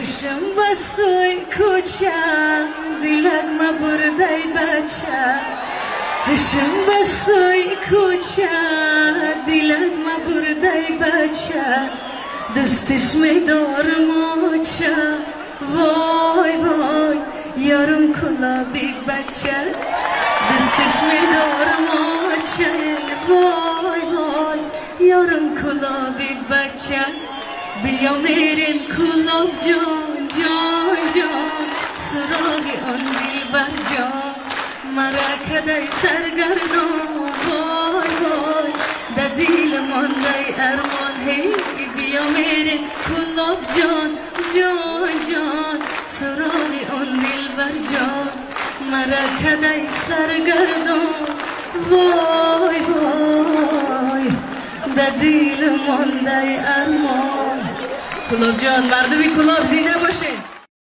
Hışım basıy kucha, dilagma burday bacha. Hışım basıy kucha, dilagma burday bacha. Dıstış medar mocha, voy voy, yarım kula bir bacha. Dıstış medar mocha, voy voy, yarım kula bir bacha. بیا میریم کلاب جان جان جان سراغی آن دلبر جان مرا کدای سرگردان وای وای در دل مانده ارمان هی بیا میریم کلاب جان جان جان سراغی آن دلبر جان مرا کدای سرگردان وای وای در دل مانده ارمان. کلاب جان مردمی کلاب زینه